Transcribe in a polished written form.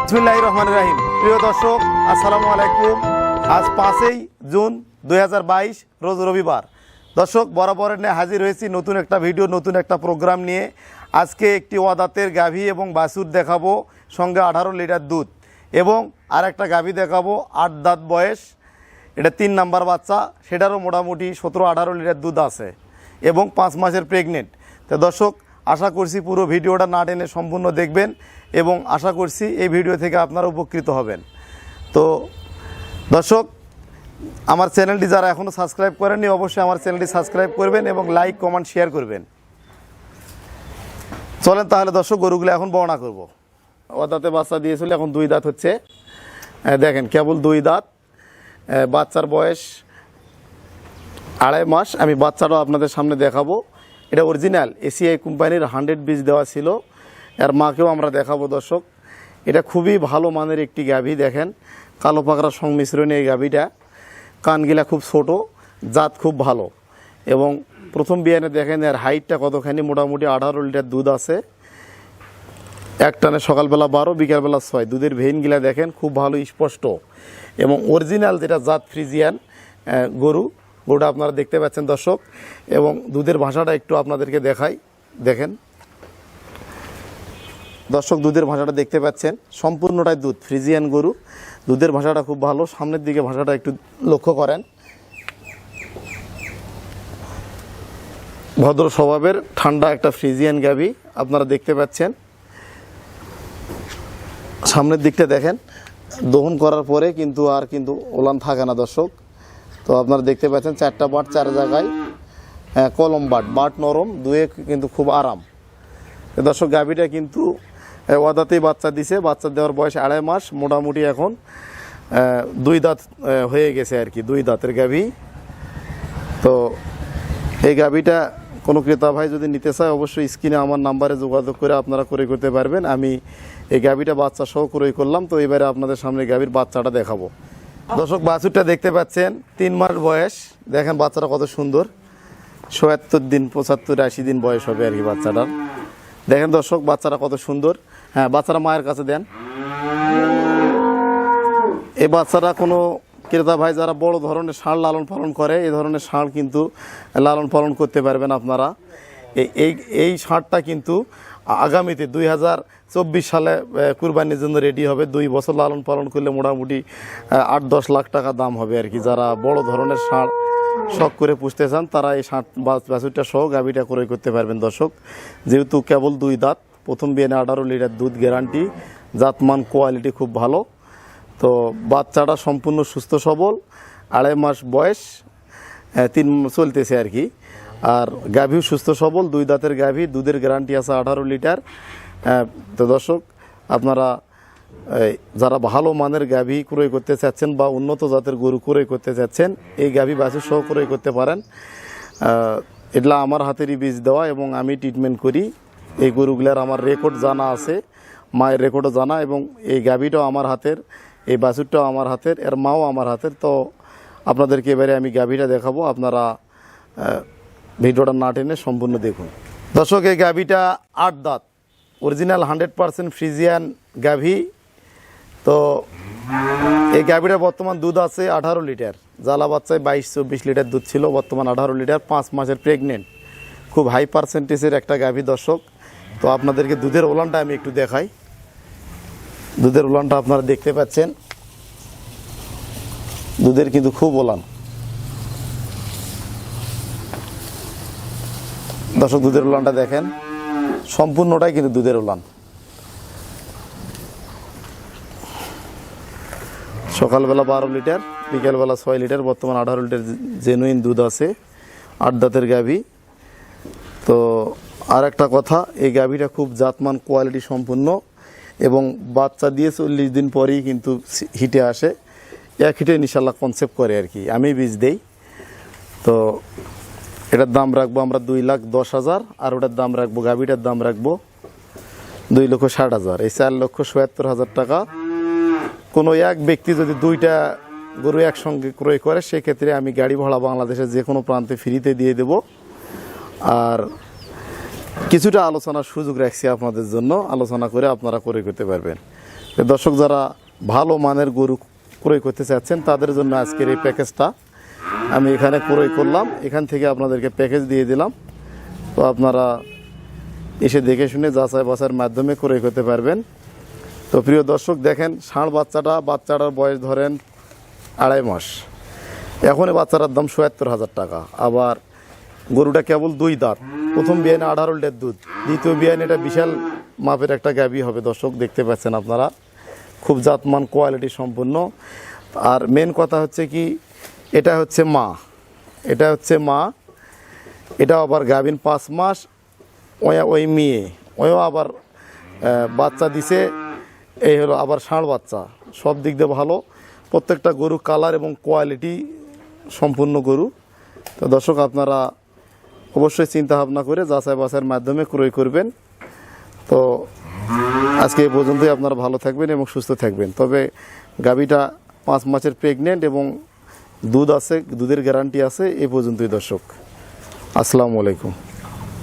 বিসমিল্লাহির রহমানির রহিম। প্রিয় দর্শক, আসসালামু আলাইকুম। আজ 5ই জুন 2022 রোজ রবিবার। দর্শক, বরাবরের নিয়ে হাজির হয়েছি নতুন একটা ভিডিও, নতুন একটা প্রোগ্রাম নিয়ে। আজকে একটি ওয়াদাতের গাভী এবং বাছুর দেখাবো, সঙ্গে 18 লিটার দুধ, এবং আর একটা গাভী দেখাবো 8 দাঁত বয়স, এটা 3 নাম্বার বাচ্চা, সেটারও মোটামুটি 17-18 লিটার দুধ আছে এবং 5 মাসের প্রেগনেন্ট। তো দর্শক, আশা করছি পুরো ভিডিওটা না টেনে সম্পূর্ণ দেখবেন এবং আশা করছি এই ভিডিও থেকে আপনারা উপকৃত হবেন। তো দর্শক, আমার চ্যানেলটি যারা এখনও সাবস্ক্রাইব করেননি অবশ্যই আমার চ্যানেলটি সাবস্ক্রাইব করবেন এবং লাইক, কমেন্ট, শেয়ার করবেন। চলেন তাহলে দর্শক, গরুগুলো এখন বর্ণনা করব। ও দাঁতে বাচ্চা দিয়েছিল, এখন 2 দাঁত হচ্ছে। দেখেন, কেবল 2 দাঁত, বাচ্চার বয়স 2.5 মাস। আমি বাচ্চাটাও আপনাদের সামনে দেখাবো। এটা অরিজিনাল এসিআই কোম্পানির 100 বীজ দেওয়া ছিল। এর মাকেও আমরা দেখাবো দর্শক। এটা খুবই ভালো মানের একটি গাভী। দেখেন, কালো পাকড়া সংমিশ্রণে এই গাভীটা, কানগিলা খুব ছোট, জাত খুব ভালো। এবং প্রথম বিয়ানে দেখেন এর হাইটটা কতখানি, মোটামুটি 18 লিটার দুধ আছে। এক টানে সকালবেলা 12, বিকালবেলা 6। দুধের ভেইনগুলা দেখেন খুব ভালো স্পষ্ট, এবং অরিজিনাল যেটা জাত ফ্রিজিয়ান গরুটা আপনারা দেখতে পাচ্ছেন দর্শক। এবং দুধের ভাষাটা একটু আপনাদেরকে দেখাই। দেখেন দর্শক, দুধের ভাষাটা দেখতে পাচ্ছেন, সম্পূর্ণটাই দুধ, ফ্রিজিয়ান গরু। দুধের ভাষাটা খুব ভালো। সামনের দিকে ভাষাটা একটু লক্ষ্য করেন। ভদ্র স্বভাবের ঠান্ডা একটা ফ্রিজিয়ান গাভী আপনারা দেখতে পাচ্ছেন। সামনের দিকটা দেখেন, দহন করার পরে কিন্তু আর ওলান থাকে না দর্শক। তো আপনারা দেখতে পাচ্ছেন 4টা বাট 4 জায়গায়, কলম বাট নরম, দুয়ে কিন্তু খুব আরাম। দর্শক, গাভীটা কিন্তু ওয়াদাতেই বাচ্চা দিছে। বাচ্চা দেওয়ার বয়স 2.5 মাস, মোটামুটি এখন 2 দাঁত হয়ে গেছে আর কি, 2 দাঁতের গাভী। তো এই গাভীটা কোনো ক্রেতা ভাই যদি নিতে চায় অবশ্যই স্ক্রিনে আমার নাম্বারে যোগাযোগ করে আপনারা ক্রয় করতে পারবেন। আমি এই গাভীটা বাচ্চা সহ ক্রয় করলাম। তো এবারে আপনাদের সামনে গাভীর বাচ্চাটা দেখাবো। দর্শক, বাছুরটা দেখতে পাচ্ছেন, 3 মাস বয়স। দেখেন বাচ্চাটা কত সুন্দর, 77 দিন 75-80 দিন বয়স হবে আর কি বাচ্চাটার। দেখেন দর্শক, বাচ্চাটা কত সুন্দর। হ্যাঁ, বাচ্চারা মায়ের কাছে দেন। এই বাচ্চাটা কোনো ক্রেতা ভাই যারা বড় ধরনের ষাঁড় লালন পালন করে, এই ধরনের ষাঁড় কিন্তু লালন পালন করতে পারবেন আপনারা। এই ষাঁড়টা কিন্তু আগামীতে 2024 সালে কুরবানির জন্য রেডি হবে। 2 বছর লালন পালন করলে মোটামুটি 8-10 লাখ টাকা দাম হবে আর কি। যারা বড় ধরনের ষাঁড় শখ করে পুষতে চান তারা এই ষাঁড় বাছুরটা সহ গাভীটা ক্রয় করতে পারবেন দর্শক। যেহেতু কেবল 2 দাঁত, প্রথম বিয়ানে 18 লিটার দুধ গ্যারান্টি, জাতমান কোয়ালিটি খুব ভালো। তো বাচ্চাটা সম্পূর্ণ সুস্থ সবল, 2.5 মাস বয়স, 3 চলতেছে আর কি। আর গাভীও সুস্থ সবল, 2 দাঁতের গাভী, দুধের গ্যারান্টি আছে 18 লিটার। তো দর্শক, আপনারা যারা ভালো মানের গাভী ক্রয় করতে চাচ্ছেন বা উন্নত জাতের গরু ক্রয় করতে চাচ্ছেন, এই গাভী বাছুর সহ ক্রয় করতে পারেন। এটা আমার হাতেরই বীজ দেওয়া এবং আমি ট্রিটমেন্ট করি। এই গরুগুলার আমার রেকর্ড জানা আছে, মায়ের রেকর্ডও জানা, এবং এই গাভীটাও আমার হাতের, এই বাছুরটাও আমার হাতের, এর মাও আমার হাতের। তো আপনাদেরকে এবারে আমি গাভীটা দেখাবো, আপনারা ভিডিওটা না টেনে সম্পূর্ণ দেখুন। দর্শক, এই গাভীটা 8 দাঁত, অরিজিনাল 100% ফ্রিজিয়ান গাভী। তো এই গাভীটার বর্তমান দুধ আছে 18 লিটার। জ্বালা বাচ্চায় 22-24 লিটার দুধ ছিল, বর্তমান 18 লিটার, 5 মাসের প্রেগনেন্ট। খুব হাই পার্সেন্টেজের একটা গাভী দর্শক। তো আপনাদেরকে দুধের ওলানটা আমি একটু দেখাই। দুধের ওলানটা আপনারা দেখতে পাচ্ছেন, দুধের কিন্তু খুব ওলান দর্শক। দুধের ওলানটা দেখেন, সম্পূর্ণটাই কিন্তু দুধের ওলান। সকালবেলা 12 লিটার, বিকেলবেলা 6 লিটার, বর্তমান 18 লিটার জেনুইন দুধ আছে, 8 দাঁতের গাভী। তো আর একটা কথা, এই গাভীটা খুব জাতমান কোয়ালিটি সম্পূর্ণ, এবং বাচ্চা দিয়ে 40 দিন পরেই কিন্তু হিটে আসে। এক হিটে ইনশাল্লাহ কনসেপ্ট করে আর কি। আমি বীজ দেই। তো এটার দাম রাখবো আমরা 2,10,000, আর ওটার দাম রাখবো, গাভীটার দাম রাখবো 2,60,000। এই 4,77,000 টাকা। কোনো এক ব্যক্তি যদি 2টা গরু একসঙ্গে ক্রয় করে সেক্ষেত্রে আমি গাড়ি ভাড়া বাংলাদেশের যে কোনো প্রান্তে ফ্রিতে দিয়ে দেব। আর কিছুটা আলোচনার সুযোগ রাখছি আপনাদের জন্য, আলোচনা করে আপনারা ক্রয় করতে পারবেন। দর্শক যারা ভালো মানের গরু ক্রয় করতে চাচ্ছেন তাদের জন্য আজকের এই প্যাকেজটা আমি এখানে ক্রয় করলাম, এখান থেকে আপনাদেরকে প্যাকেজ দিয়ে দিলাম। তো আপনারা এসে দেখে শুনে যাচাই বাছাইয়ের মাধ্যমে ক্রয় করতে পারবেন। তো প্রিয় দর্শক দেখেন, ষাঁড় বাচ্চাটার বয়স ধরেন 2.5 মাস। এখন এই বাচ্চাটার দাম ৭৭,০০০ টাকা। আবার গরুটা কেবল 2 দাঁত, প্রথম বিয়ানে 18 লিটার দুধ, দ্বিতীয় বিয়ানে এটা বিশাল মাপের একটা গাভী হবে। দর্শক দেখতে পাচ্ছেন আপনারা, খুব জাতমান কোয়ালিটি সম্পূর্ণ। আর মেন কথা হচ্ছে কি, এটা হচ্ছে মা, এটা আবার গাভীন 5 মাস, ওই মেয়ে ওও আবার বাচ্চা দিছে। এই হলো আবার ষাঁড় বাচ্চা, সব দিক দিয়ে ভালো। প্রত্যেকটা গরু কালার এবং কোয়ালিটি সম্পূর্ণ গরু। তো দর্শক আপনারা অবশ্যই চিন্তা ভাবনা করে যাচাই বাছাইয়ের মাধ্যমে ক্রয় করবেন। তো আজকে এই পর্যন্তই, আপনারা ভালো থাকবেন এবং সুস্থ থাকবেন। তবে গাভীটা 5 মাসের প্রেগনেন্ট এবং দুধ আছে, দুধের গ্যারান্টি আছে। এই পর্যন্তই দর্শক, আসসালামু আলাইকুম।